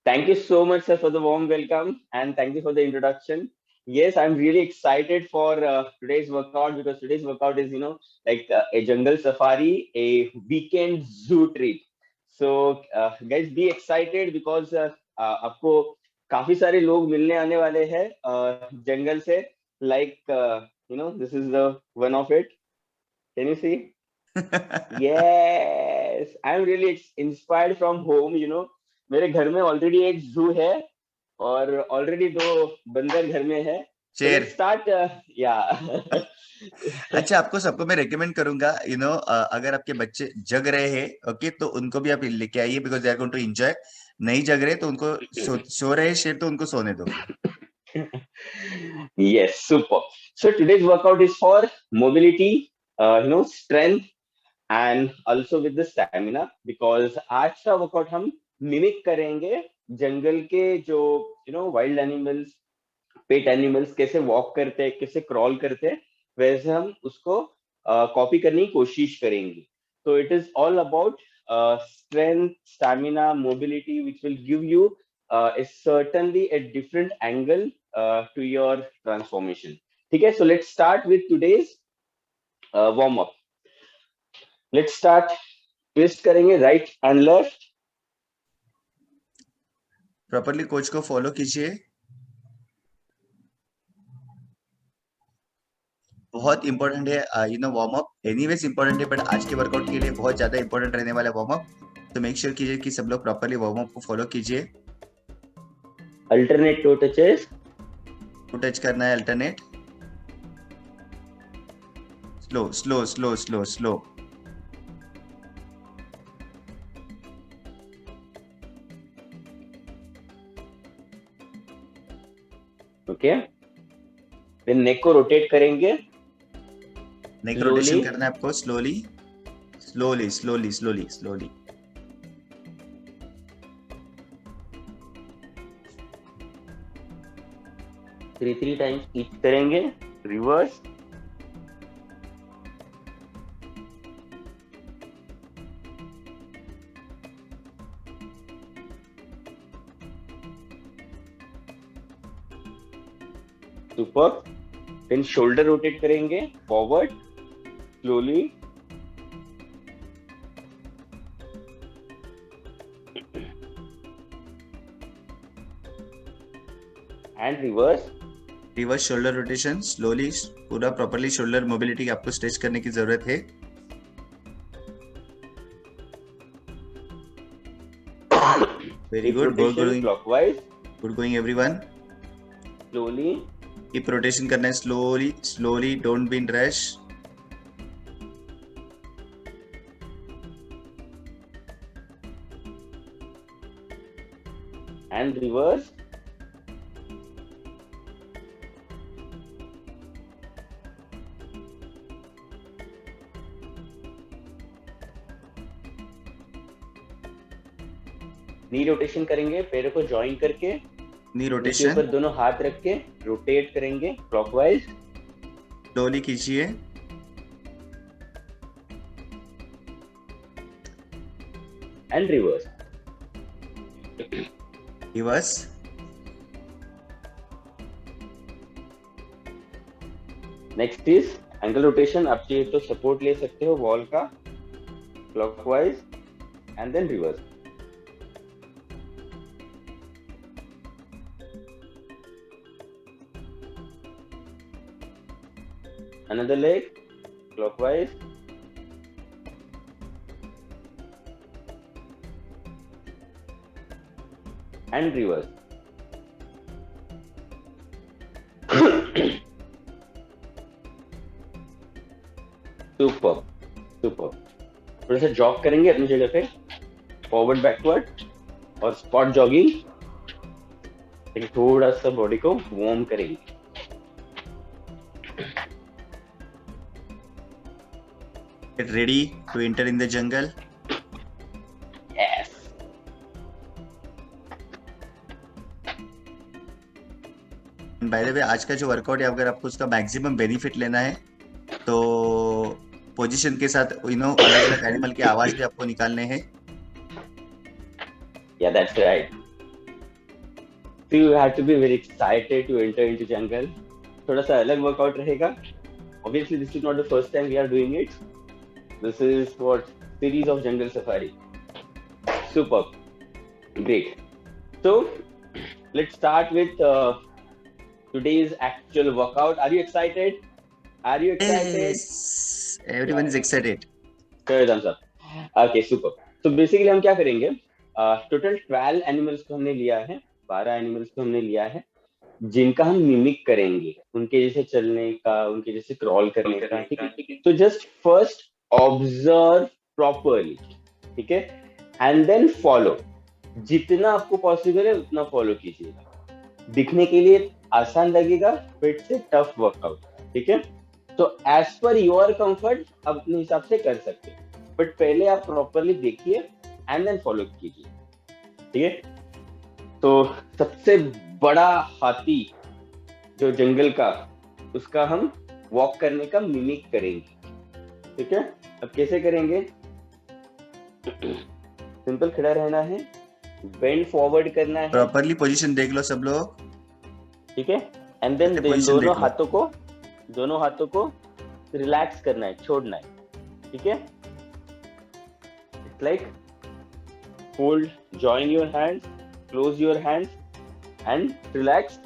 Thank you so much, sir, for the warm welcome and thank you for the introduction. Yes, I'm really excited for today's workout because today's workout is, like a jungle safari, a weekend zoo trip. So, guys, be excited because आपको काफी सारे लोग मिलने आने वाले हैं जंगल से. Like, this is the one of it. Can you see? Yes, I'm really inspired from home. मेरे घर में ऑलरेडी एक जू है और ऑलरेडी दो बंदर घर में है. सो शेर। Let's start. या अच्छा, आपको सबको मैं रेकमेंड करूंगा, अगर आपके बच्चे जग रहे हैं, ओके, तो उनको भी आप लेके आइए, because they are going to enjoy. नहीं जग रहे तो उनको सो रहे हैं शेर, तो उनको सोने दो। yes, super. So today's workout is for mobility, strength and also with the stamina because आज का वर्कआउट हम मिमिक करेंगे जंगल के जो वाइल्ड एनिमल्स, पेट एनिमल्स कैसे वॉक करते हैं, कैसे क्रॉल करते हैं, वैसे हम उसको कॉपी करने की कोशिश करेंगे. तो it is all about strength, stamina, mobility which will give you certainly a different angle to your transformation. ठीक है, so let's start with today's warm up. Let's start. Twist करेंगे right and left. Properly coach को follow कीजिए। बहुत important है, warm up anyways important है, but आज के वर्कआउट के लिए बहुत ज्यादा इंपॉर्टेंट रहने वाला वार्म अप। तो मेक श्योर कीजिए कि सब लोग प्रॉपरली वार्म अप को फॉलो कीजिए। Alternate toe touches. Toe touch करना है, alternate. Slow slow slow slow slow. Okay, फिर नेक को रोटेट करेंगे. नेक रोटेशन करना है आपको, slowly slowly slowly slowly slowly. 3 times each करेंगे. रिवर्स. सुपर. फिर शोल्डर रोटेट करेंगे forward slowly. And reverse. Reverse shoulder rotation slowly, पूरा प्रॉपरली शोल्डर मोबिलिटी आपको स्ट्रेच करने की जरूरत है। Very good, clockwise. Good going everyone. Slowly. Keep rotation करना है, slowly slowly, don't be in rush. And reverse. Knee rotation करेंगे, पैरों को ज्वाइन करके नी रोटेशन ऊपर दोनों हाथ रख के रोटेट करेंगे क्लॉकवाइज. स्लोली कीजिए। And reverse. Reverse. Next is ankle rotation. आप चाहिए तो सपोर्ट ले सकते हो वॉल का, clockwise and then reverse. Another leg, clockwise. And reverse. Super super. थोड़ा सा जॉग करेंगे अपनी जगह पे, फॉरवर्ड बैकवर्ड और स्पॉट जॉगिंग. थोड़ा सा बॉडी को वार्म करेंगे. Get ready to enter in the jungle. Yes. By the way, आज का जो वर्कआउट है, अगर आपको उसका मैक्सिमम बेनिफिट लेना है तो पोजीशन के साथ अलग अलग एनिमल की आवाज भी आपको निकालने हैं. Yeah, that's right. So you have to be very excited to enter into jungle. थोड़ा सा अलग वर्कआउट रहेगा. Obviously, this is not the first time we are doing it. This is what series of jungle safari. Superb, great. So let's start with today's actual workout. Are you excited? Are you excited? Yes, everyone is excited. Thumbs up. Okay, super. So basically हम क्या करेंगे? Total 12 animals को हमने लिया है, 12 animals को हमने लिया है, जिनका हम मिमिक करेंगे, उनके जैसे चलने का, उनके जैसे क्रॉल करने का. ठीक है. तो जस्ट फर्स्ट ऑब्जर्व प्रॉपरली, ठीक है, एंड देन फॉलो. जितना आपको पॉसिबल है उतना फॉलो कीजिएगा. दिखने के लिए आसान लगेगा, बट से टफ वर्कआउट. ठीक है. तो एज पर योर कंफर्ट आप अपने हिसाब से कर सकते हैं, बट पहले आप प्रॉपरली देखिए एंड देन फॉलो कीजिए. ठीक है. तो सबसे बड़ा हाथी जो जंगल का, उसका हम वॉक करने का मिमिक करेंगे. ठीक है. अब कैसे करेंगे? सिंपल खड़ा रहना है, बेंड फॉरवर्ड करना है, प्रॉपरली पोजीशन देख लो सब लोग. ठीक है. एंड देन दोनों हाथों को रिलैक्स करना है, छोड़ना है. ठीक है. It's like hold, join your hands, close your hands and relax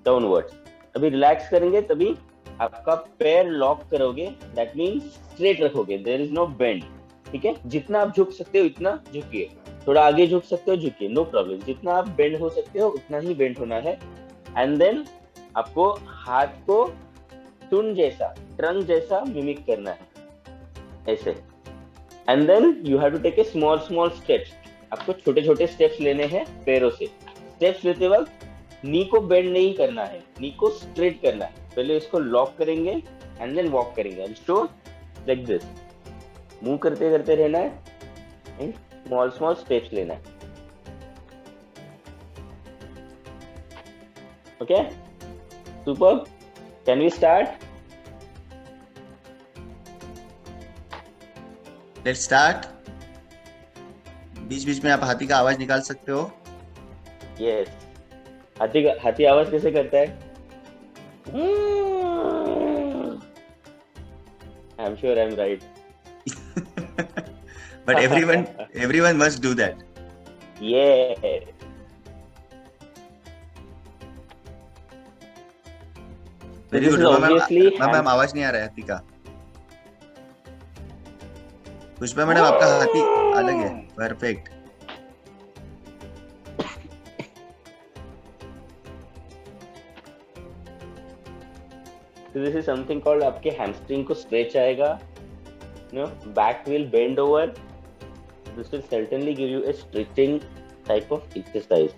downwards. अभी रिलैक्स करेंगे तभी आपका पैर लॉक करोगे, दैट मीन्स स्ट्रेट रखोगे, देयर इज नो बेंड. ठीक है. जितना आप झुक सकते हो उतना झुकिए, थोड़ा आगे झुक सकते हो झुकिए, नो प्रॉब्लम. जितना आप बेंड हो सकते हो उतना ही बेंड होना है. एंड देन आपको हाथ को टून जैसा, ट्रंक जैसा मिमिक करना है, ऐसे. And then you have to take a small steps. आपको छोटे छोटे स्टेप्स लेने हैं पैरों से. स्टेप्स लेते वक्त नी को बेंड नहीं करना है, नी को स्ट्रेट करना है. पहले इसको लॉक करेंगे एंड देन वॉक करेंगे. And so like this move करते करते रहना है एंड स्मॉल स्टेप्स लेना है. Okay. Super. Can we start? Let's start. बीच बीच में आप हाथी का आवाज निकाल सकते हो. यस. हाथी आवाज कैसे करता है? I am sure I am right. But everyone must do that. Yes. Very good. Ma'am आवाज नहीं आ रहा है हाथी का. पुष्पा मैडम आपका हाथी अलग है. Perfect. So this is something called आपके hamstring को stretch आएगा. You know, back will bend over. This will certainly give you a stretching type of exercise.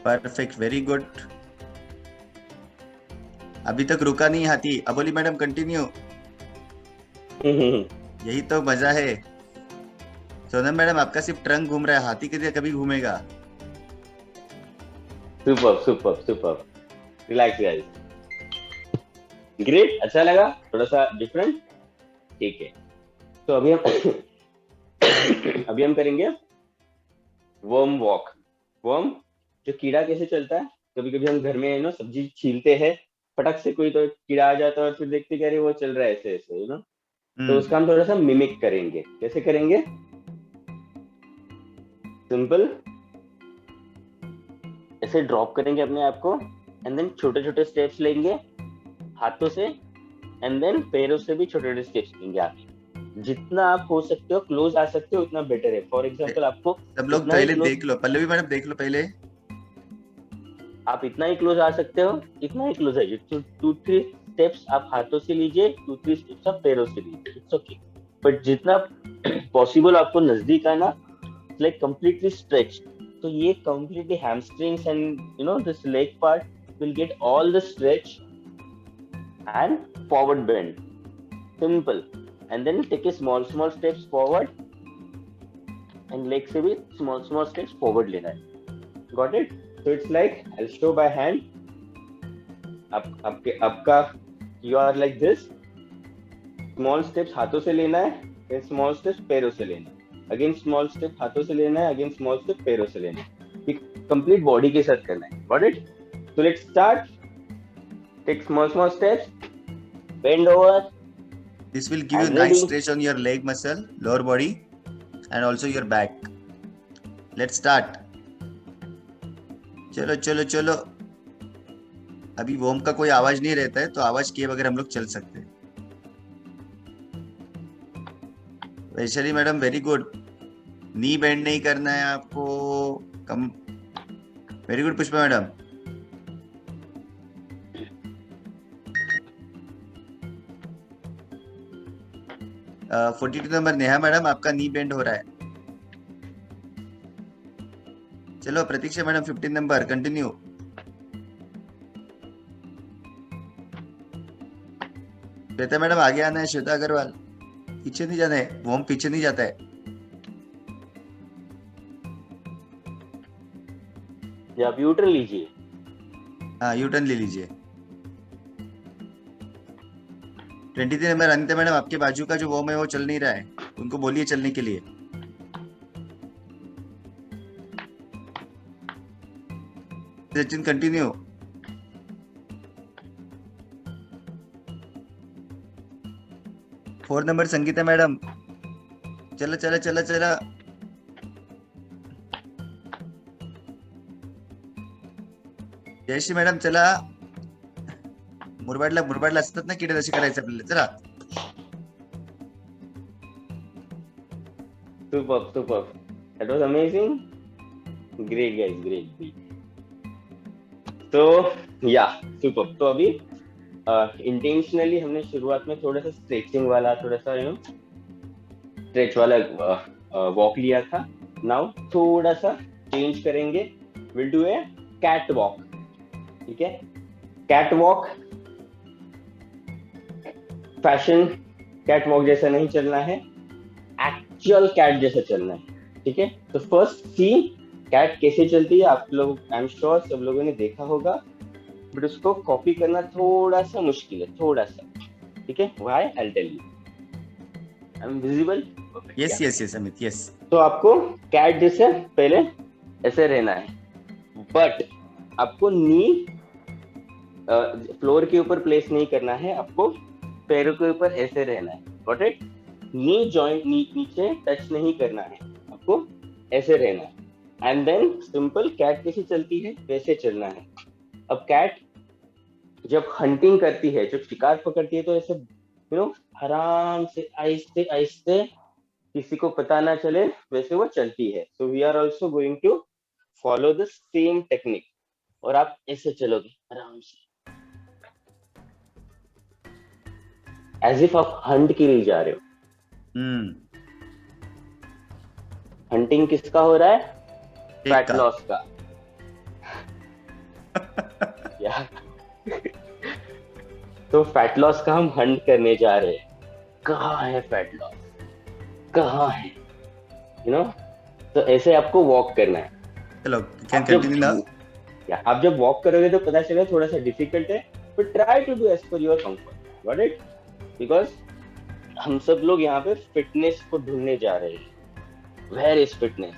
Perfect. Very good. अभी तक रुका नहीं हाथी. अबोली मैडम कंटिन्यू. यही तो मजा है. सोनम मैडम आपका सिर्फ ट्रंक घूम रहा है, हाथी के लिए कभी घूमेगा. सुपर. Relax guys. ग्रेट. अच्छा लगा, थोड़ा सा डिफरेंट. ठीक है. तो अभी हम करेंगे वर्म वॉक. वर्म जो कीड़ा कैसे चलता है, कभी कभी हम घर में सब्जी छीलते हैं, फटक से कोई तो कीड़ा आ जाता है और फिर देखते कि अरे वो चल रहा है ऐसे ऐसे, तो उसका हम थोड़ा सा मिमिक करेंगे. कैसे करेंगे? सिंपल ऐसे ड्रॉप करेंगे अपने आप को एंड देन छोटे छोटे स्टेप्स लेंगे हाथों से एंड देन पैरों से भी छोटे छोटे स्टेप्स लेंगे. आप जितना आप हो सकते हो क्लोज आ सकते हो उतना बेटर है. फॉर एग्जांपल आपको सब लोग पहले देख लो, पल्लवी मैडम देख लो पहले. आप इतना ही क्लोज आ सकते हो, इतना ही क्लोज है. 2-3 स्टेप्स आप हाथों से लीजिए, 2-3 स्टेप्स आप पैरों से लीजिए. It's okay. बट जितना पॉसिबल आपको नजदीक आना, लाइक कंप्लीटली स्ट्रेच. तो ये completely hamstrings and this leg part will get all the stretch and forward bend. Simple. and then take a small steps forward, and leg से भी small steps forward लेना है. Got it? So it's like I'll show by hand. आपका you are like this. Small steps हाथों से लेना है, then small steps पैरों से लेना है. Again small step हाथों से लेना है, again small step पैरों से लेना है. ये complete body के साथ करना है. Got it? So let's start. Take small steps. Bend over. This will give you I'm nice ready. stretch on your leg muscle, lower body, and also your back. Let's start. चलो चलो चलो. अभी वोम का कोई आवाज नहीं रहता है, तो आवाज किए बगैर हम लोग चल सकते हैं. Vaishali madam very good. Knee bend नहीं करना है आपको. Come. Very good Pushpa madam. 42 number Neha madam, आपका नी बेंड हो रहा है. चलो Pratiksha madam 15 number continue. Shweta madam आगे आना है. श्वेता अग्रवाल पीछे नहीं जाना है. वो हम पीछे नहीं जाता है. आप यू टर्न लीजिए. हाँ यू टर्न ले लीजिए. 23 नंबर अनिता मैडम, आपके बाजू का जो वॉर्म है वो चल नहीं रहा है. उनको बोलिए चलने के लिए. Sachin continue. Four number Sangeeta madam, चला चला चला चला. जयश्री मॅडम चला. मुरबाडला असतात ना किडे, तसे करायचं आपल्याला. चला. Superb. That was amazing. Great guys, great. So yeah, superb. तो अभी इंटेंशनली हमने शुरुआत में थोड़ा सा स्ट्रेचिंग वाला, थोड़ा सा स्ट्रेच वाला वॉक लिया था. नाउ थोड़ा सा चेंज करेंगे. Will do a cat walk. ठीक है? Cat walk fashion cat walk जैसा नहीं चलना है, एक्चुअल कैट जैसा चलना है. ठीक है? तो फर्स्ट सी कैट कैसे चलती है. आप लोग आई एम श्योर सब लोगों ने देखा होगा, बट उसको कॉपी करना थोड़ा सा मुश्किल है, थोड़ा सा. ठीक है? Why I will tell you. I am visible. Yes Amit yes. तो आपको कैट जैसे पहले ऐसे रहना है, बट आपको नी फ्लोर के ऊपर प्लेस नहीं करना है. आपको पैरों के ऊपर ऐसे रहना है. Got it? नी जॉइंट नीचे टच नहीं करना है, आपको ऐसे रहना है. एंड देन सिंपल कैट कैसे चलती है वैसे चलना है. अब कैट जब हंटिंग करती है, जब शिकार पकड़ती है, तो ऐसे आराम से आहिस्ते आहिस्ते, किसी को पता ना चले, वैसे वो चलती है. So we are also going to follow the same technique. और आप ऐसे चलोगे आराम से, एज इफ आप हंट के लिए जा रहे हो. हंटिंग किसका हो रहा है? फैट लॉस का. तो फैट लॉस का हम हंट करने जा रहे हैं. कहाँ है फैट लॉस, कहाँ है? तो ऐसे आपको वॉक करना है. चलो कैन कंटिन्यू नाउ. आप जब वॉक करोगे तो पता चलेगा थोड़ा सा डिफिकल्ट है, but try to do as per your comfort. Got it? Because हम सब लोग यहाँ पे फिटनेस को ढूंढने जा रहे हैं. Where is fitness?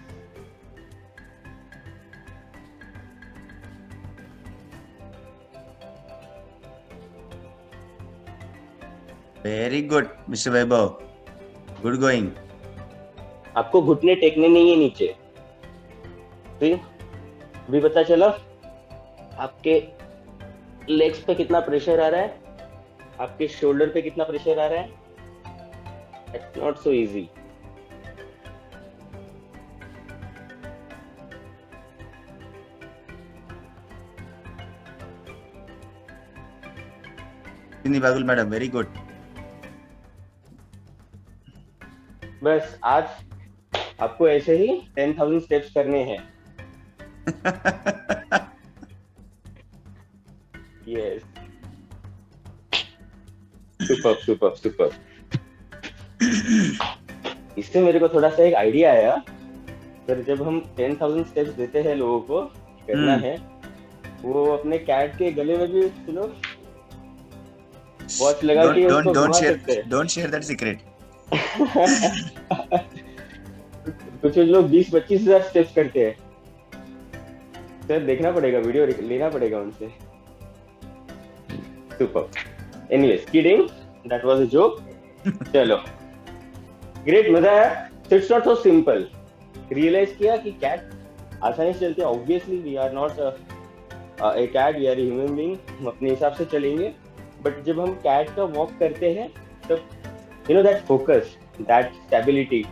Very good mister Vaibhav, good going. आपको घुटने टेकने नहीं है नीचे. भी पता चला आपके लेग्स पे कितना प्रेशर आ रहा है, आपके शोल्डर पे कितना प्रेशर आ रहा है. It's not so easy. Bagul madam very good. बस आज आपको ऐसे ही 10,000 स्टेप्स करने हैं. यस. सुपर. इससे मेरे को थोड़ा सा एक आइडिया आया, फिर जब हम 10,000 स्टेप्स देते हैं लोगों को करना है, वो अपने कैट के गले में भी वॉच लगा के उसको घुमा सकते हैं। Don't share that secret. कुछ लोग 20-25 हजार स्टेप्स करते हैं। सर देखना पड़ेगा, वीडियो लेना पड़ेगा उनसे। Super. Anyways, kidding, that was a joke. चलो, ग्रेट, मजा आया। It's not so simple. Realise किया कि कैट आसानी से चलते हैं। Obviously we are not a cat, we are human being, हम अपने हिसाब से चलेंगे। बट जब हम कैट का वॉक करते हैं तब you know that focus, that stability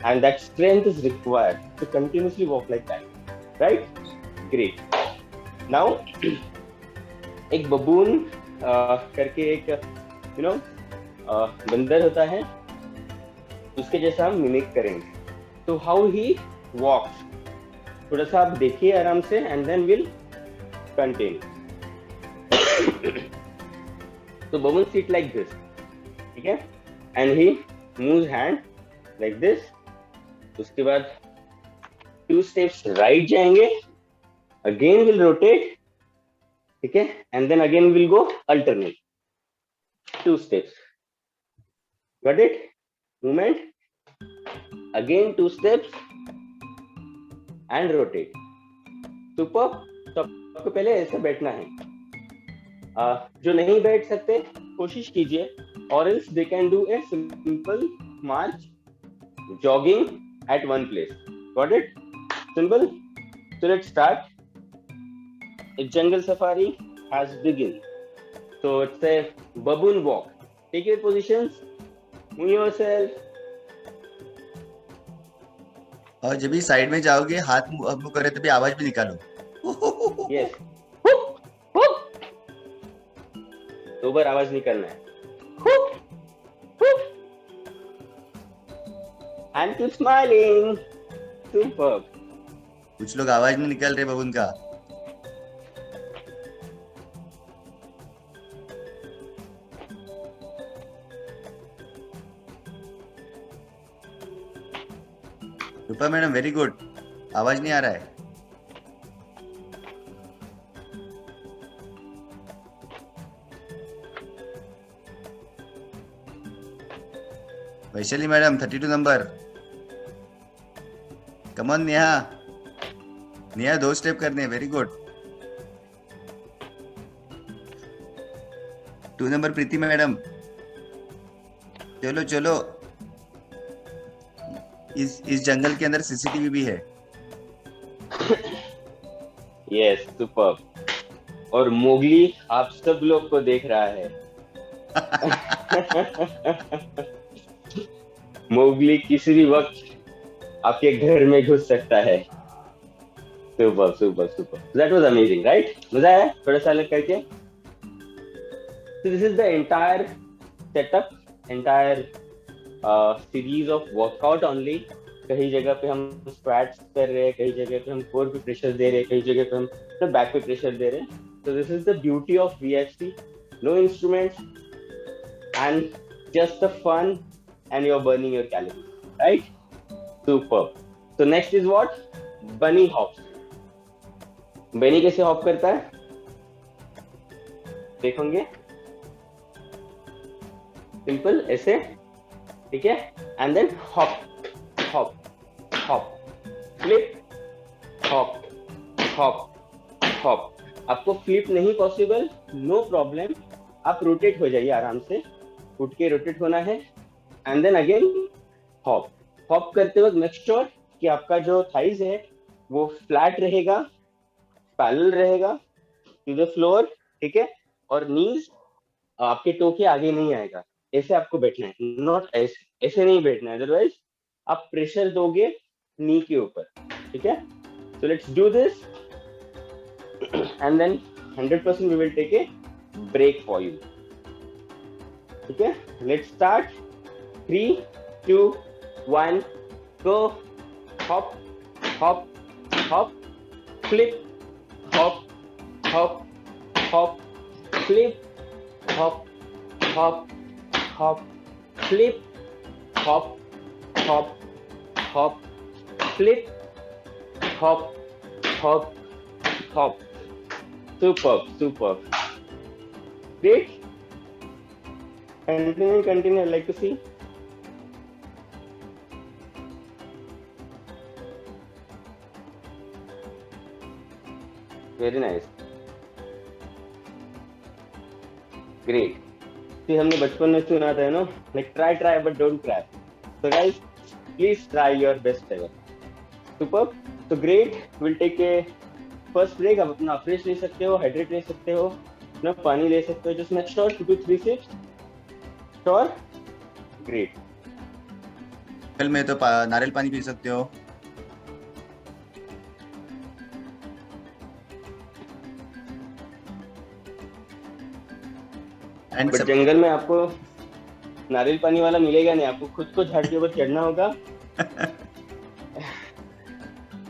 and that strength is required to continuously walk like that, right? Great. Now एक बबून करके एक यू नो बंदर होता है, उसके जैसा हम मिमिक करेंगे। तो हाउ ही वॉक्स, थोड़ा सा आप देखिए आराम से, एंड देन विल कंटिन्यू। तो बबून सिट लाइक दिस, ठीक है, and he moves hand like this. उसके बाद 2 स्टेप्स राइट जाएंगे, अगेन विल रोटेट, ठीक है, and then again will go alternate 2 steps. Got it? Movement, again 2 steps and rotate. Super. तो आपको पहले ऐसे बैठना है। जो नहीं बैठ सकते कोशिश कीजिए, और else they can do a simple March, jogging at one place. Got it? Simple. So let's start. A jungle safari has begun. So it's a baboon walk. Take your positions. Move yourself. और जब भी side में जाओगे, हाथ move करे तभी आवाज भी निकालो। Yes. दो बार आवाज निकालना है। And keep smiling. Superb. कुछ लोग आवाज नहीं निकाल रहे बबून का। रूपा मैडम वेरी गुड, आवाज नहीं आ रहा है। वैशाली मैडम 32 नंबर, कमन। नेहा, नेहा 2 स्टेप करने, वेरी गुड। 2 नंबर प्रीति मैडम, चलो चलो। इस जंगल के अंदर सीसीटीवी भी है। Yes, superb. और मोगली आप सब लोग को देख रहा है। मोगली किसी भी वक्त आपके घर में घुस सकता है। Super super super, that was amazing, right? मजा आया थोड़ा सा अलग करके। So this is the entire setup, entire series of workout only. कई जगह पे हम स्क्वाट्स कर रहे हैं, कई जगह पे हम कोर पे प्रेशर दे रहे हैं, कई जगह पे हम बैक पे प्रेशर दे रहे हैं। So this is the beauty of VFC. No instruments and just the fun, and you're burning your calories, right? Superb. So next is what? Bunny hops. बनी कैसे हॉप करता है देखोगे? सिंपल ऐसे, ठीक है, and then hop hop hop, flip, hop hop hop. आपको flip नहीं पॉसिबल, नो प्रॉब्लम, आप रोटेट हो जाइए आराम से, उठ के रोटेट होना है, and then again hop. Hop करते वक्त मेक श्योर कि आपका जो थाइज है वो फ्लैट रहेगा, पैरेलल रहेगा टू द फ्लोर, ठीक है, और नीज आपके टो के आगे नहीं आएगा। ऐसे आपको बैठना है, नॉट ऐसे, ऐसे नहीं बैठना है, अदरवाइज आप प्रेशर दोगे नी के ऊपर, ठीक है। So let's do this and then 100% we will take a break for you, ठीक है। Let's start, 3, 2, 1, go. Hop hop hop, flip, hop hop hop, flip, hop hop hop, flip, hop, hop, hop, flip, hop, hop, hop. Superb, superb. Great. Continue, continue. I'd like to see. Very nice. Great. See, हमने बचपन में सुना था, like try but don't cry. So guys, please try your best ever. Superb. So great. We'll take a first break. आप अपना fresh ले सकते हो, हाइड्रेट ले सकते हो, अपना पानी ले सकते हो. Just make sure 2 to 3 sips. Sure. Great. कल में तो नारियल पानी पी सकते हो. बट जंगल में आपको नारियल पानी वाला मिलेगा नहीं, आपको खुद को झाड़ के ऊपर चढ़ना होगा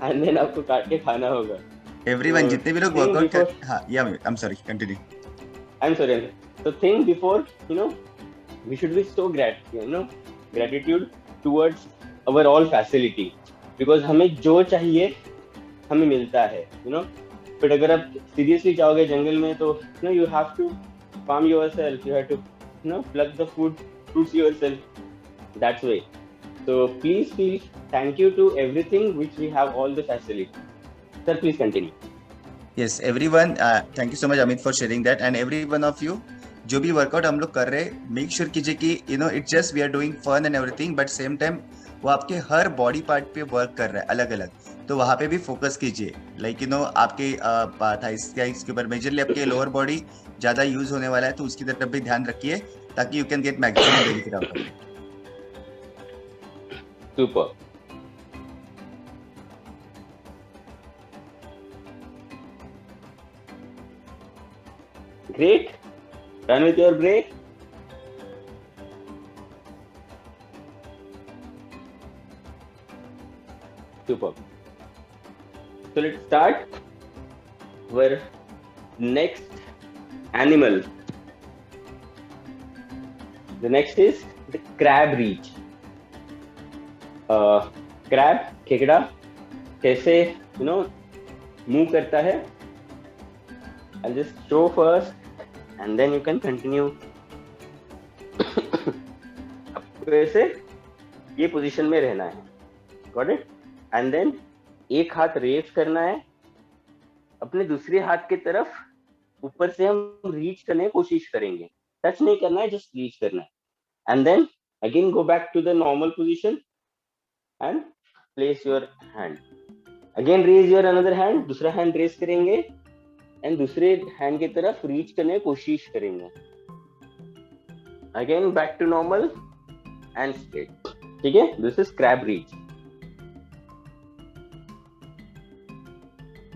एंड देन आपको काट के खाना होगा. एवरीवन जितने भी लोग वर्कआउट कर, हाँ या आई am sorry continue. I am sorry. So think before, we should be so gratitude towards our all facility, because हमें जो चाहिए हमें मिलता है, but अगर आप seriously जाओगे जंगल में तो you have to farm yourself, you have to pluck the fruits yourself. That's way. So please feel thank you to everything which we have all the facility. Sir, please continue. Yes, everyone, thank you so much Amit for sharing that, and every one of you जो भी workout हम लोग कर रहे हैं, make sure कीजिए कि it's just we are doing fun and everything, but same time वो आपके हर बॉडी पार्ट पे वर्क कर रहा है अलग अलग, तो वहाँ पे भी फोकस कीजिए. लाइक आपके थाइस के ऊपर मेजरली आपके लोअर बॉडी ज्यादा यूज होने वाला है, तो उसकी तरफ भी ध्यान रखिए ताकि you can get maximum benefit out of it. Super. Great. Done with your break? Super. So let's start. Our next animal. The next is the crab reach. Crab, Khekra कैसे move करता है? I'll just show first and then you can continue. आपको ऐसे ये position में रहना है. Got it? And then एक हाथ रेस करना है, अपने दूसरे हाथ की तरफ ऊपर से हम रीच करने की कोशिश करेंगे. टच नहीं करना है, जस्ट रीच करना है. And then again go back to the normal position and place your hand. Again raise your another hand, दूसरा hand raise करेंगे एंड दूसरे हैंड की तरफ रीच करने की कोशिश करेंगे. Again back to normal and straight. ठीक है, this is crab reach.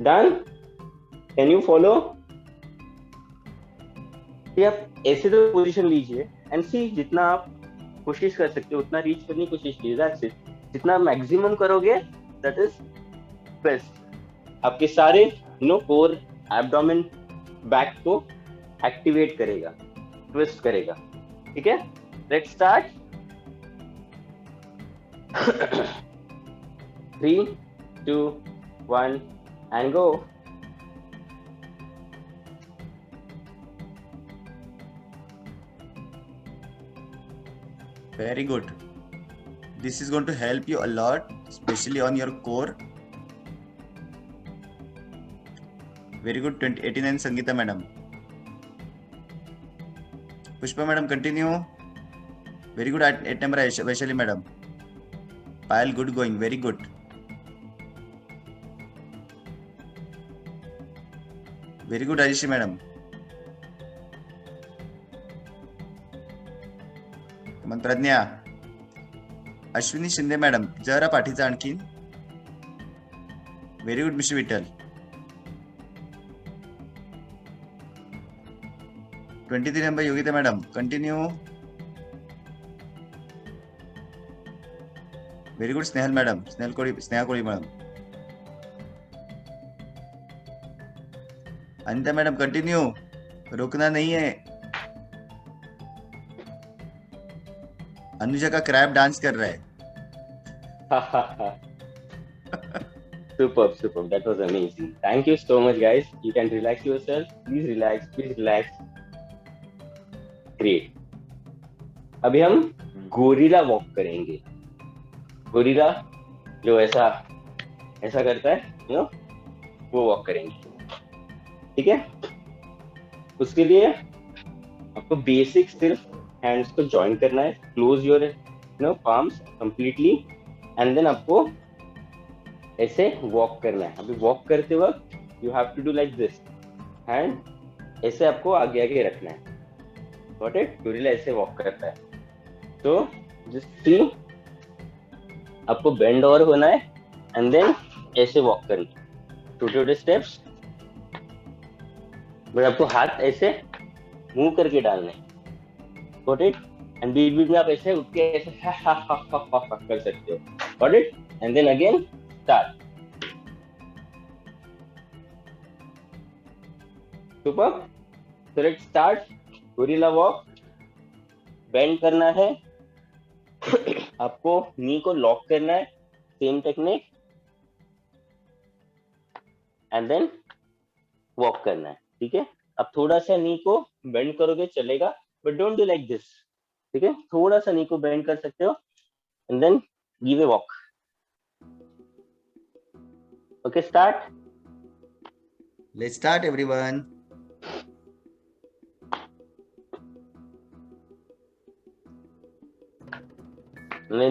Done. Can you follow? आप ऐसे तो पोजीशन लीजिए एंड सी जितना आप कोशिश कर सकते हो उतना रीच करने की कोशिश कीजिए. That's it. जितना मैक्सिमम करोगे दैट इज बेस्ट. आपके सारे कोर एब्डोमेन बैक को एक्टिवेट करेगा, ट्विस्ट करेगा. ठीक है, let's start. 3, 2, 1 and go. Very good. This is going to help you a lot, especially on your core. Very good. 89 Sangeeta madam. Pushpa madam, continue. Very good. 8 number Vaishali madam. Payal, good going. Very good. Very good Rajeshi madam. Come on Pradnya. Ashwini Shinde madam, जरा पाठीचा आणखीन. Very good mister Vitthal. 23 number Yogita madam, continue. Very good Snehal madam, Sneha कोळी madam. Anita madam continue, रुकना नहीं है. अनुजा का Krebs dance कर रहा है। Superb, superb. That was amazing. Thank you so much, guys. You can relax yourself. Please relax. Please relax. Great. अभी हम gorilla walk करेंगे। गोरिल्ला जो ऐसा ऐसा करता है, वो वॉक करेंगे। ठीक है? उसके लिए आपको बेसिक सिर्फ हैंड्स को जॉइन करना है। Close your palms completely and then आपको ऐसे वॉक करना है। अभी वॉक करते वक्त you have to do like this, hand ऐसे आपको आगे आगे रखना है। Got it? गोरिल्ला ऐसे वॉक करता है। तो जस्ट सी, आपको बेंड ओवर होना है एंड देन ऐसे वॉक करना है, छोटे छोटे स्टेप्स। बट आपको हाथ ऐसे मूव करके डालना है। Got it? एंड बीच बीच में आप ऐसे उठ के ऐसे कर सकते हो। Got it? And then again start. Super. So let's start. Gorilla walk. Bend करना है। आपको नी को लॉक करना है, same technique, and then walk करना है। ठीक है? अब थोड़ा सा नी को बेंड करोगे चलेगा, but don't do like this. ठीक है? थोड़ा सा नी को बेंड कर सकते हो and then give a walk. Okay, start. Let's start, everyone.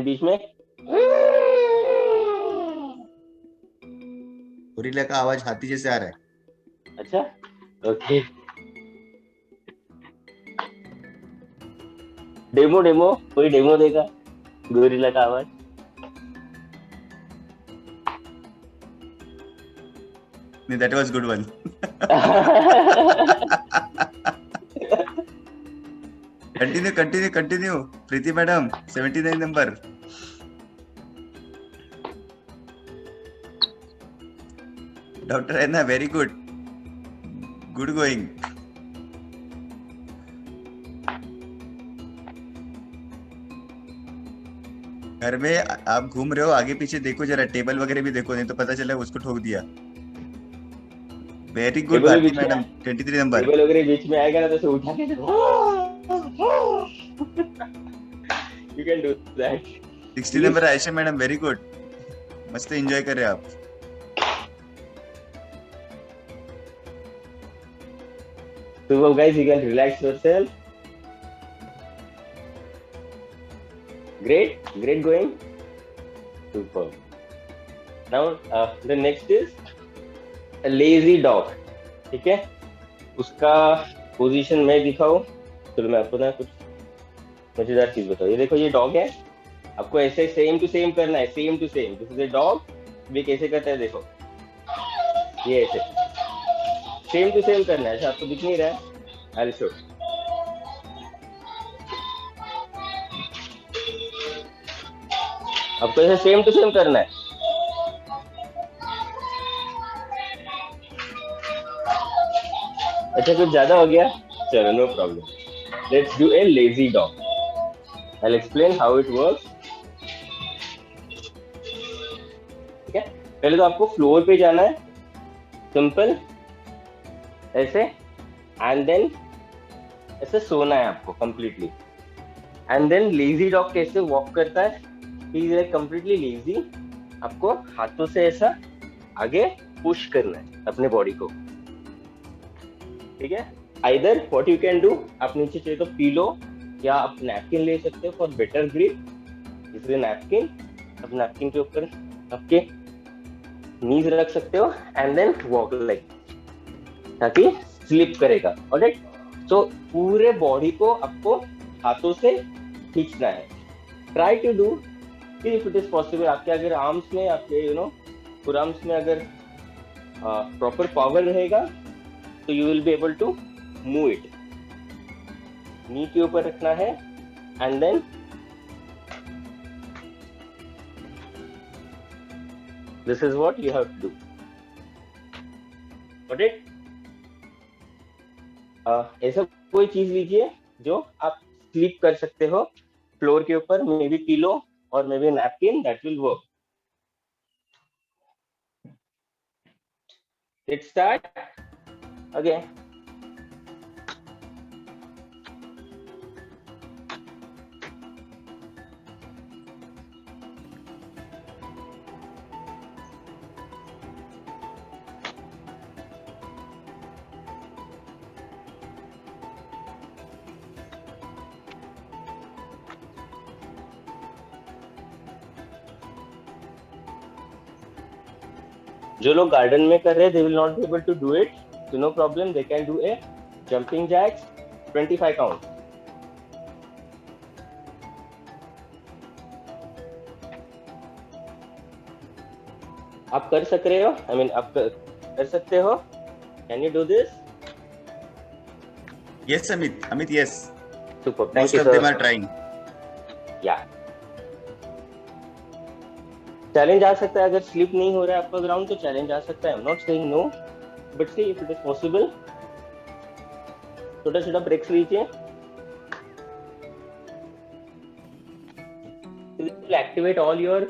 बीच में गोरिल्ला का आवाज हाथी जैसे आ रहा है। अच्छा, ओके। डेमो कोई डेमो देगा गोरिल्ला का आवाज? That was good one. Continue. Preeti madam, 79 number. Dr. Anna, very good. Good going. घर में आप घूम रहे हो, आगे पीछे देखो जरा, टेबल वगैरह भी देखो, नहीं तो पता चला उसको ठोक दिया। Very good Bharti madam, 23 number. Table वगैरह बीच में आएगा ना तो उसे उठा के you can do that. 60 number Ayesha madam, very good, मस्त एंजॉय कर रहे हैं आप। So guys, you can relax yourself. Great going. Super. Now the next is a lazy dog. ठीक है? उसका पोजीशन मैं दिखाऊं? चलो मैं आपको ना कुछ मजेदार चीज बताऊं। ये देखो, ये डॉग है, आपको ऐसे सेम टू सेम करना है, same to same. This is a dog. भी कैसे करता है देखो, ये ऐसे सेम टू सेम करना है। अच्छा, आपको दिख नहीं रहा है? I will show. आपको ऐसे सेम टू सेम करना है। अच्छा, कुछ ज्यादा हो गया? चलो, no problem. Let's do a lazy dog. I will explain how it works. ठीक है? पहले तो आपको फ्लोर पे जाना है, सिंपल ऐसे, एंड देन ऐसे सोना है आपको completely. And then lazy dog कैसे वॉक करता है? He is completely lazy. आपको हाथों से ऐसा आगे पुश करना है अपने बॉडी को। ठीक है? Either what you can do, आप नीचे चाहिए तो पीलो या आप नैपकिन ले सकते हो फॉर बेटर ग्रिप। इसलिए नैपकिन, आप नैपकिन के ऊपर आपके नीज रख सकते हो एंड देन वॉक लाइक, ताकि स्लिप करेगा। ऑलराइट? तो पूरे बॉडी को आपको हाथों से खींचना है। Try to do if it is possible. आपके अगर आर्म्स में, आपके फुर आर्म्स में अगर प्रॉपर पावर रहेगा तो you will be able to move it. Knee के ऊपर रखना है and then this is what you have to do. Got it? ऐसा कोई चीज लीजिए जो आप स्लीप कर सकते हो फ्लोर के ऊपर, मे बी पिलो और may be napkin, that will work. Let's start again. जो लोग गार्डन में कर रहे हैं, they will not be able to do it, so no problem, they can do a jumping jacks 25 count. आप कर सक रहे हो, I mean आप कर सकते हो. Can you do this? Yes, Amit, yes. Super, thank Most you of sir. them are trying. Yeah. Challenge आ सकता है, अगर स्लिप नहीं हो रहा है आपका ग्राउंड तो चैलेंज आ सकता है. I am not saying no, but see if it is possible, छोटा छोटा ब्रेक्स लीजिए. This will activate all your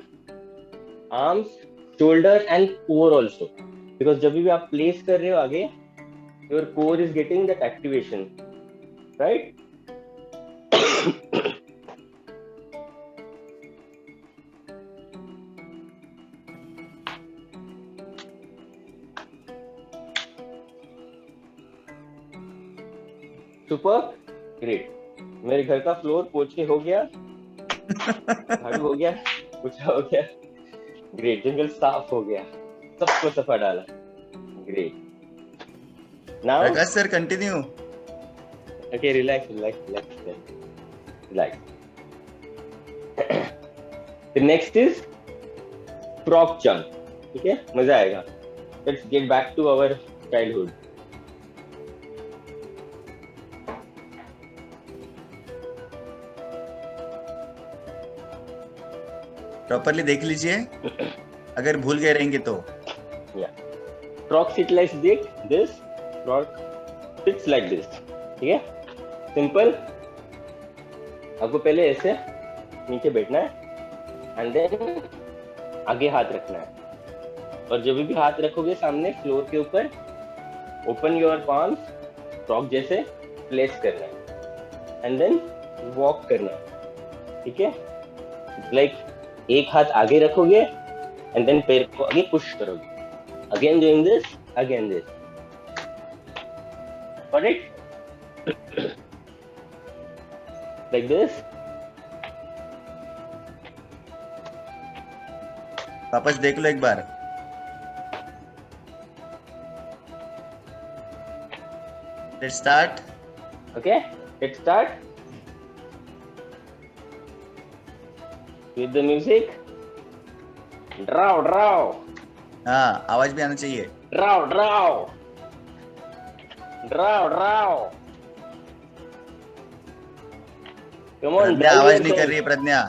arms, shoulder and core also, because जब भी आप प्लेस कर रहे हो आगे, your core is getting that activation, right? Super great. मेरे घर का फ्लोर पोछ के हो गया, झाड़ू हो गया, पोछा हो गया. ग्रेट. जंगल साफ हो गया, सबको सफा डाला. Great. Now Prakash sir, continue. okay, relax. The next is frog jump. ठीक है, मजा आएगा. Let's get back to our childhood. Properly देख लीजिए, अगर भूल गए रहेंगे तो. Frog sit like this. Frog sits like this. ठीक है, सिंपल. आपको पहले ऐसे नीचे बैठना है एंड देन आगे हाथ रखना है, और जब भी हाथ रखोगे सामने फ्लोर के ऊपर, ओपन योर पाल्म्स, फ्रॉग जैसे प्लेस करना है एंड देन वॉक करना है. ठीक है, लाइक एक हाथ आगे रखोगे एंड देन पैर को आगे पुश करोगे. Again doing this, again this. Got it? Like this. वापस देख लो एक बार. Let's start. Okay, let's start with the music. Draw. हाँ, आवाज भी आना चाहिए. Draw. Come on, प्रज्ञा आवाज नहीं कर रही है. प्रज्ञा,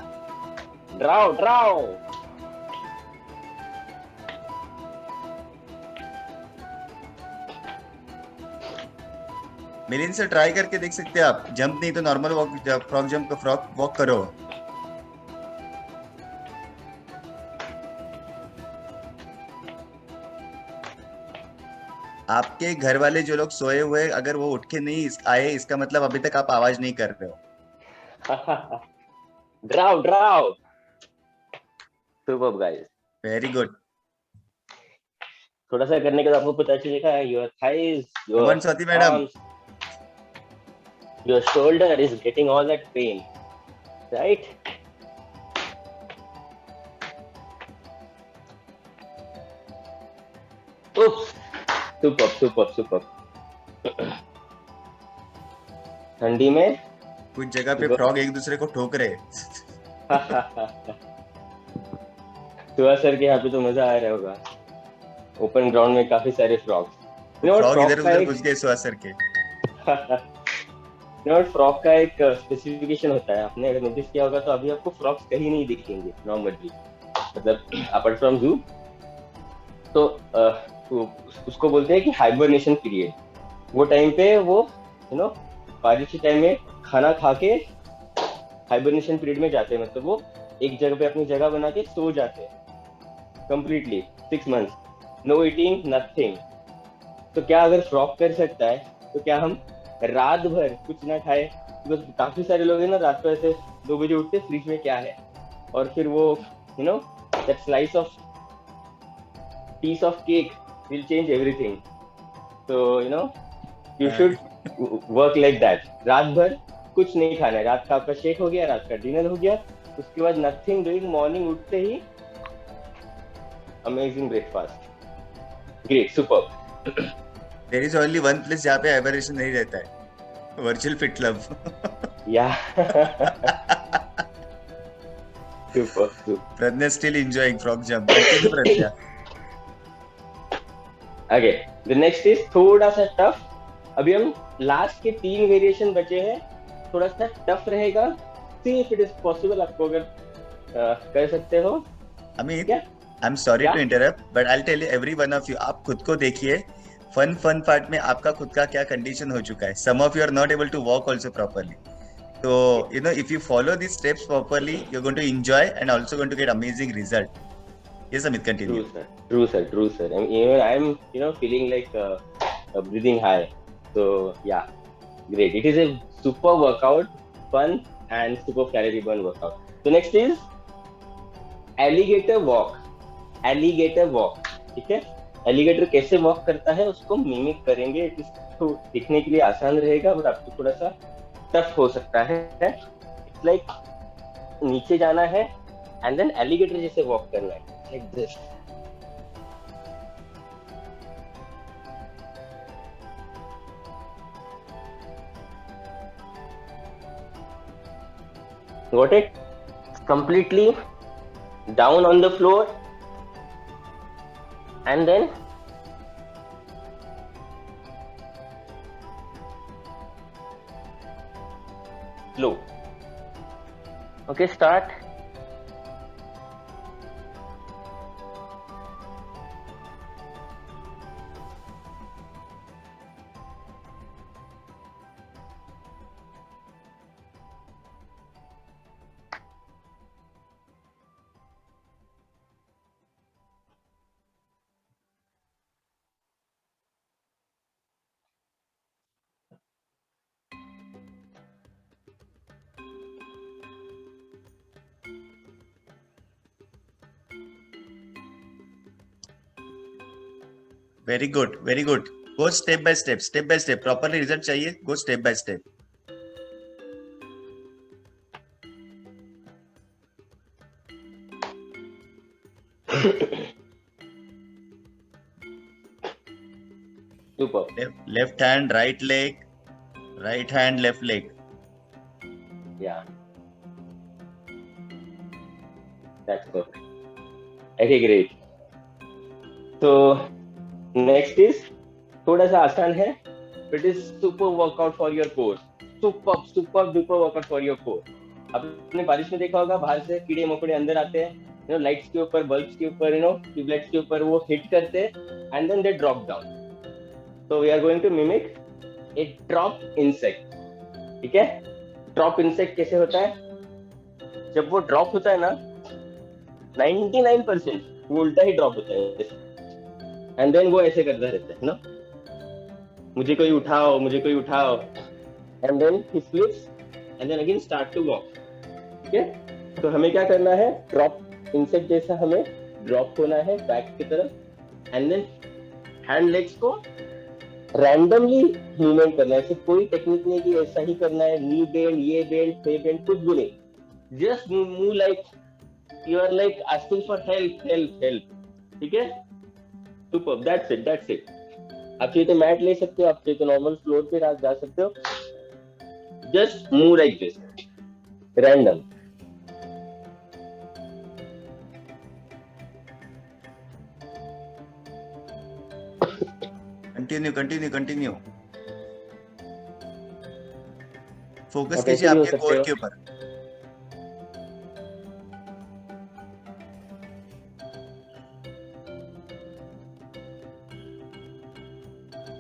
Draw. मिलिंद से ट्राई करके देख सकते हैं आप. जंप नहीं तो नॉर्मल वॉक, फ्रॉग जंप का फ्रॉग वॉक करो. आपके घर वाले जो लोग सोए हुए, अगर वो उठ के नहीं आए, इसका मतलब अभी तक आप आवाज नहीं कर रहे हो. Draw. Superb guys. Very good. थोड़ा सा करने के बाद आपको पता चलेगा your thighs, your Aman Swati madam. arms, your shoulder is getting all that pain, right? Oops. Superb. ठंडी में कुछ जगह पे फ्रॉग एक दूसरे को ठोक रहे. सुहा सर के यहाँ पे तो मजा आ रहा होगा. ओपन ग्राउंड में काफी सारे फ्रॉग्स. फ्रॉग इधर उधर घुस गए सुहा सर के. फ्रॉग का एक स्पेसिफिकेशन होता है, आपने अगर नोटिस किया होगा तो अभी आपको फ्रॉग्स कहीं नहीं दिखेंगे नॉर्मली, मतलब अपार्ट फ्रॉम जू. तो उसको बोलते हैं कि हाइबरनेशन पीरियड. वो टाइम पे वो बारिश के टाइम में खाना खा के हाइबरनेशन पीरियड में जाते हैं, मतलब वो एक जगह पे अपनी जगह बना के सो जाते हैं completely 6 months, no eating nothing. तो क्या अगर फ्रॉग कर सकता है, तो क्या हम रात भर कुछ ना खाए? बिकॉज काफी सारे लोग हैं ना, रात को ऐसे 2 बजे उठते, फ्रिज में क्या है, और फिर वो you know that slice of piece of cake will change everything. तो you should work like that. रात भर कुछ नहीं खाना है, रात का आपका शेक हो गया, रात का डिनर हो गया, उसके बाद नथिंग डूइंग, मॉर्निंग उठते ही amazing breakfast, great, super. There is only one place जहाँ पे हाइबरनेशन नहीं रहता है, वर्चुअल फिट क्लब। या super super. Pragya still enjoying frog jump. Continue Pragya. Okay, the next is थोड़ा सा टफ। अभी हम लास्ट के 3 वेरिएशन बचे हैं, थोड़ा सा टफ रहेगा, see if it is possible. आपको अगर कर सकते हो। अमित, क्या? I am sorry to interrupt, but I will tell every one of you, आप खुद को देखिए, फन पार्ट में आपका खुद का क्या कंडीशन हो चुका है। Some of you are not able to walk also properly, so if you follow these steps properly, you're going to enjoy and also going to get amazing result. Yes, Amit, continue. True sir. I'm feeling like breathing high. So yeah, great. It is a super workout, fun and super calorie burn workout. So next is alligator walk. ठीक है? Alligator कैसे walk करता है उसको mimic करेंगे। It is तो दिखने के लिए आसान रहेगा, बट आपको थोड़ा सा टफ हो सकता है। इट्स लाइक नीचे जाना है एंड देन एलिगेटर जैसे वॉक करना है, like this. Got it? Completely down on the floor and then slow. Okay, start. Very good, very good. Go step by step, properly result चाहिए, go step by step. Super. Left hand, right leg, right hand, left leg. Yeah, that's perfect. Okay, great. So next is थोड़ा सा आसान है, but it is super workout for your core. super duper workout for your core. आपने बारिश में देखा होगा, बाहर से कीड़े मकोड़े अंदर आते हैं, लाइट्स के ऊपर, बल्ब्स के ऊपर, ट्यूबलाइट्स के ऊपर वो हिट करते हैं and then they drop down. तो we are going to mimic a drop insect. ठीक है? ड्रॉप इंसेक्ट कैसे होता है? जब वो ड्रॉप होता है ना, 99% वो उल्टा ही ड्रॉप होता है, एंड देन वो ऐसे करता रहता है ना, मुझे कोई उठाओ, and then he flips and then again start to walk. ठीक है? तो हमें क्या करना है, ड्रॉप इंसेक्ट जैसा हमें ड्रॉप होना है बैक की तरफ, एंड देन हैंड लेग्स को रैंडमली मूवमेंट करना है। ऐसे कोई टेक्निक नहीं कि ऐसा ही करना है, नी बेंड, ये बेंड, फे बेंड, कुछ भी नहीं, just move like you are like asking for help. ठीक है? Super, that's it. आप चाहिए तो मैट ले सकते हो, आप चाहिए तो नॉर्मल फ्लोर पे जा सकते हो, just move like this, random. Continue. Focus कीजिए आपके कोर के ऊपर।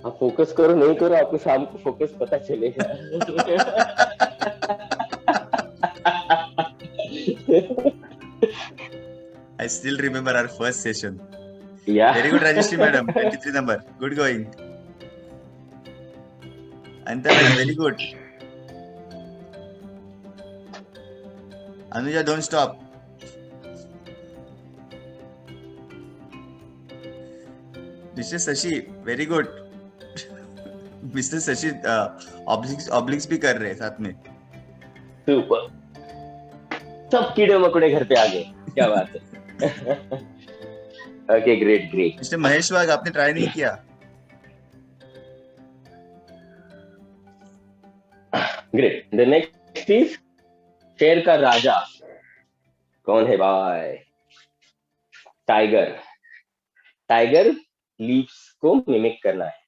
आप फोकस करो नहीं करो, आपको शाम को फोकस पता चलेगा। I still remember our first session. Yeah. Very good, Rajeshri madam. 23 number. Good going. Anita madam, very good. Anuja, don't stop. Mr. Sashi, very good. Mr. Sashi obliques भी कर रहे हैं साथ में. सुपर. सब कीड़े मकोड़े घर पे आ गए. क्या बात है. Okay, great. Mr. महेश वाघ, आपने ट्राई नहीं किया? Great. The next is शेर का राजा. कौन है भाई? टाइगर लीप्स को मिमिक करना है.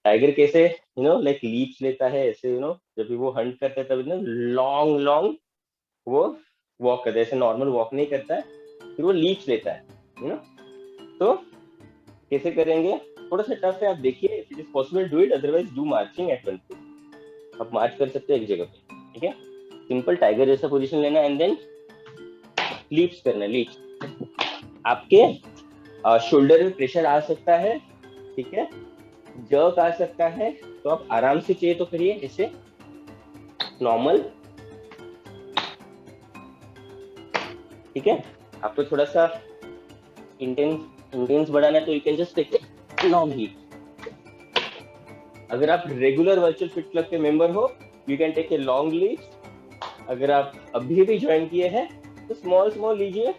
टाइगर कैसे लाइक लीप्स लेता है ऐसे जब भी वो हंट करता है तब लॉन्ग वो वॉक करता है. ऐसे नॉर्मल वॉक नहीं करता है, फिर वो लीप्स लेता है. तो कैसे करेंगे? थोड़ा सा टफ है, आप देखिए. It is possible, do it. Otherwise do marching at one place. आप मार्च कर सकते हो एक जगह पे. ठीक है, सिंपल टाइगर जैसा पोजीशन लेना एंड देन लीप्स करना. लीप्स आपके शोल्डर में प्रेशर आ सकता है. ठीक है, जर्क आ सकता है, तो आप आराम से चाहिए तो करिए ऐसे नॉर्मल. ठीक है, आपको थोड़ा सा इंटेंस बढ़ाना है तो you can just take long heat. अगर आप रेगुलर वर्चुअल फिट क्लब के मेंबर हो, you can take a long leaves. अगर आप अभी भी ज्वाइन किए हैं तो स्मॉल लीजिए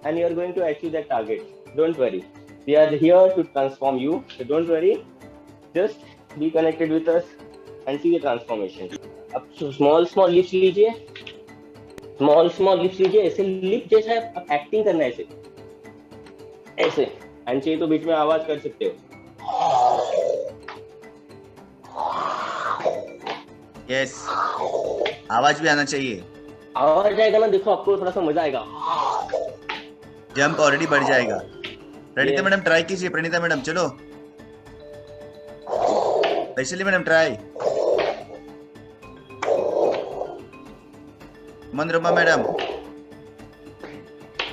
and you are going to achieve that target. Don't worry, we are here to transform you, so don't worry, just be connected with us and see the transformation. अब small lips लीजिए. Small lips लीजिए. ऐसे lip जैसा आप acting करना है ऐसे and चाहिए तो बीच में आवाज कर सकते हो. यस, आवाज भी आना चाहिए. आवाज आएगा ना, देखो आपको थोड़ा सा मजा आएगा. जंप ऑलरेडी बढ़ जाएगा. प्रणीता मैडम ट्राई कीजिए. प्रणीता मैडम चलो. Vaishali madam try. Manorama madam.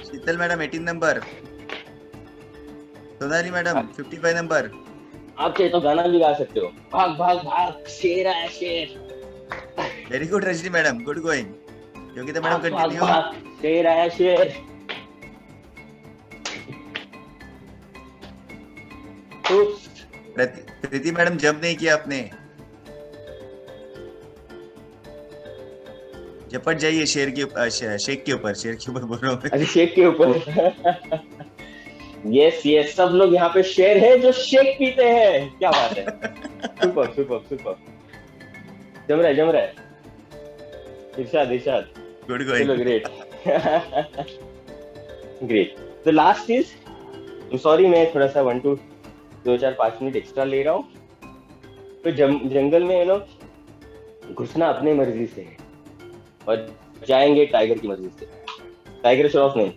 Sheetal madam 18 number. Sonali madam 55 number. आप चाहे तो गाना भी गा सकते हो. भाग भाग भाग, शेर आया शेर. Very good Rajni madam, good going. Yogita madam continue. शेर आया शेर. प्रीति मैडम जंप नहीं किया आपने. झपट जाइए शेर के ऊपर. शेक के ऊपर. शेर के ऊपर बोल रहा हूँ. अरे शेक के ऊपर. यस सब लोग यहाँ पे शेर है जो शेक पीते हैं. क्या बात है. सुपर. जम रहा है. इरशाद. Good going. ग्रेट. तो लास्ट इज, सॉरी मैं थोड़ा सा 2-4-5 मिनट एक्स्ट्रा ले रहा हूँ. तो जंगल में घुसना अपनी मर्जी से है और जाएंगे टाइगर की मर्जी से. टाइगर शो ऑफ नहीं.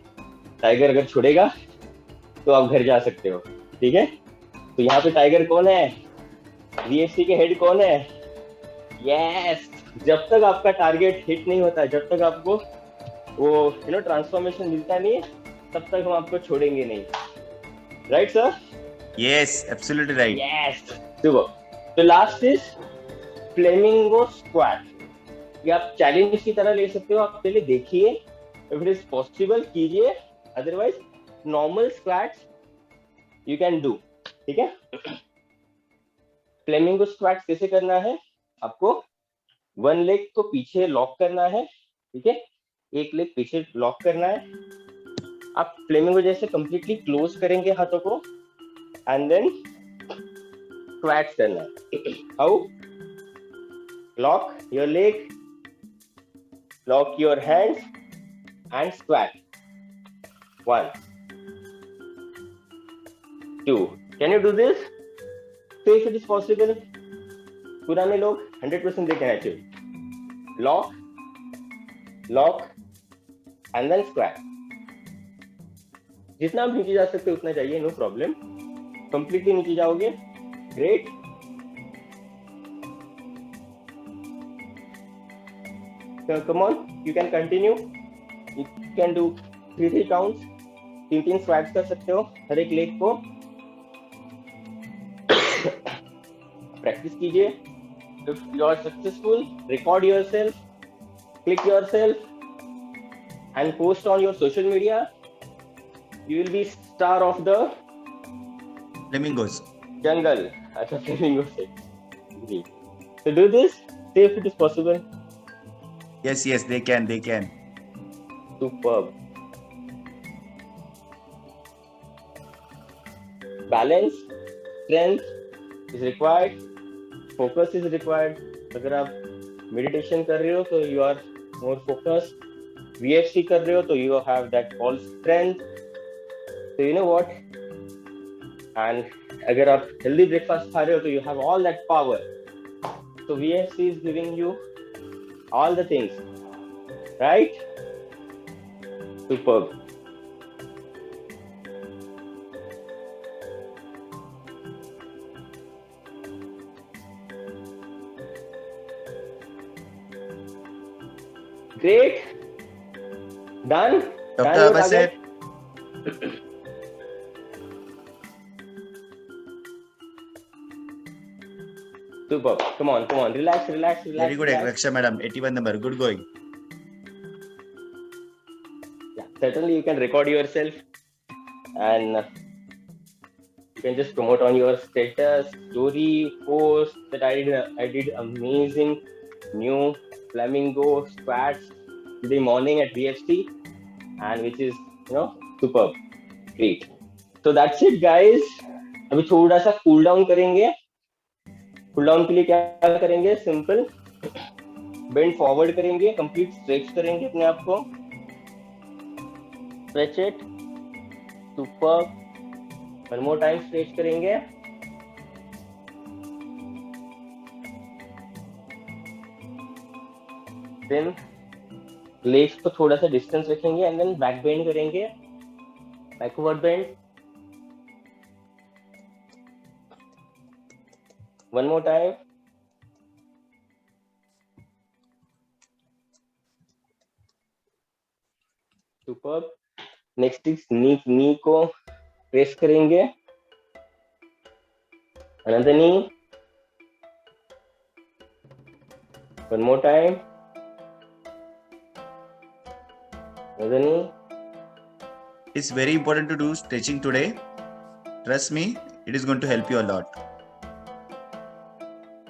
टाइगर अगर छोड़ेगा तो आप घर जा सकते हो. ठीक है, तो यहाँ पे टाइगर कौन है? VFC के हेड कौन है? यस. जब तक आपका टारगेट हिट नहीं होता, जब तक आपको वो ट्रांसफॉर्मेशन मिलता नहीं है, तब तक हम आपको छोड़ेंगे नहीं. Right sir? Yes, absolutely right. Yes. Super. The last is flamingo squat. ये आप चैलेंज की तरह ले सकते हो. आप पहले देखिए, इफ इट इज पॉसिबल कीजिए. Otherwise normal squats you can do. ठीक है, फ्लेमिंगो स्क्वाट्स कैसे करना है? आपको वन लेग को पीछे लॉक करना है. ठीक है, एक लेग पीछे लॉक करना है. आप फ्लेमिंगो जैसे कंप्लीटली क्लोज करेंगे हाथों को and then squats करना है. How? Lock your leg, lock your hands and squat. 1, 2. Can you do this? So if it is possible, पुराने लोग 100% they can achieve. Lock and then squat. जितना आप नीचे जा सकते उतना जाइए, नो प्रॉब्लम. कंप्लीटली नीचे जाओगे. Great. Come on, you can continue. You can do 3 counts, 3 swaps कर सकते हो हर एक लेग को. प्रैक्टिस कीजिए. If you are successful, record yourself, click yourself, and post on your social media. You will be star of the Flamingos. jungle. Acha, flamingos. Great. So do this. See if it is possible. Yes, they can. Superb. Balance, strength is required. Focus is required. अगर आप meditation कर रहे हो तो you are more focused. VFC कर रहे हो तो you have that all strength. So you know what? And अगर आप healthy breakfast खा रहे हो तो you have all that power. So VFC is giving you all the things, right? Superb. Great. Done. Dr. Done, Abhasit. Superb. Come on. Relax. Very good, Raksha madam. 81 number. Good going. Yeah, certainly you can record yourself and you can just promote on your status, story, post that I did amazing new flamingo squats today morning at VFC, and which is superb. Great. So that's it, guys. अभी थोड़ा सा cool down करेंगे. Cool down के लिए क्या करेंगे? Simple bend forward करेंगे, complete stretch करेंगे अपने आप को. Stretch it. Super. One more time stretch करेंगे. देन लेग्स को थोड़ा सा डिस्टेंस रखेंगे एंड देन बैक बेंड करेंगे. Backward bend. One more time. Super. Next is knee को प्रेस करेंगे. Another knee. One more time. Another knee. It's very important to do stretching today. Trust me, it is going to help you a lot.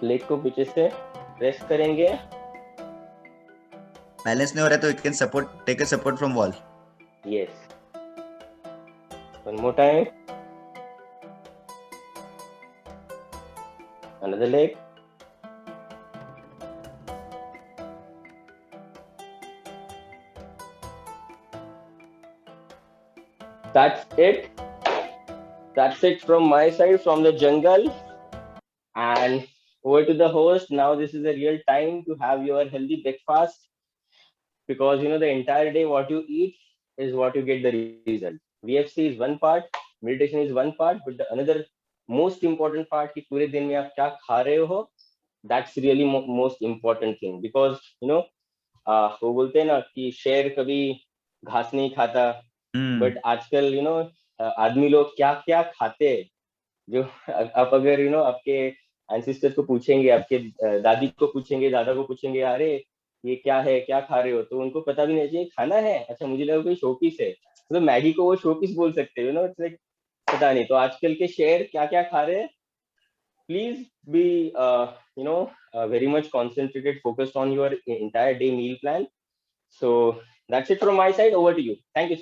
Leg को पीछे से press करेंगे. Balance नहीं हो रहा है तो you can take a support from wall. Yes. One more time. Another leg. That's it. That's it from my side, from the jungle. And over to the host. Now this is a real time to have your healthy breakfast, because the entire day what you eat is what you get the result. VFC is one part, meditation is one part, but the another most important part कि पूरे दिन में आप क्या खा रहे हो, that's really most important thing. Because वो बोलते हैं ना कि शेर कभी घास नहीं खाता, but आजकल आदमी लोग क्या क्या खाते हैं, जो आप अगर आपके एंसेस्टर्स को पूछेंगे, आपके दादी को पूछेंगे, दादा को पूछेंगे, अरे ये क्या है, क्या खा रहे हो, तो उनको पता भी नहीं चाहिए खाना है. अच्छा, मुझे लगा कोई शोपीस है, तो मैगी को वो शोपीस बोल सकते हो इट्स लाइक पता नहीं. तो आजकल के शेर क्या क्या खा रहे हैं. Please be very much concentrated, focused on your entire day meal plan. So that's it from my side. Over to you. Thank you so much.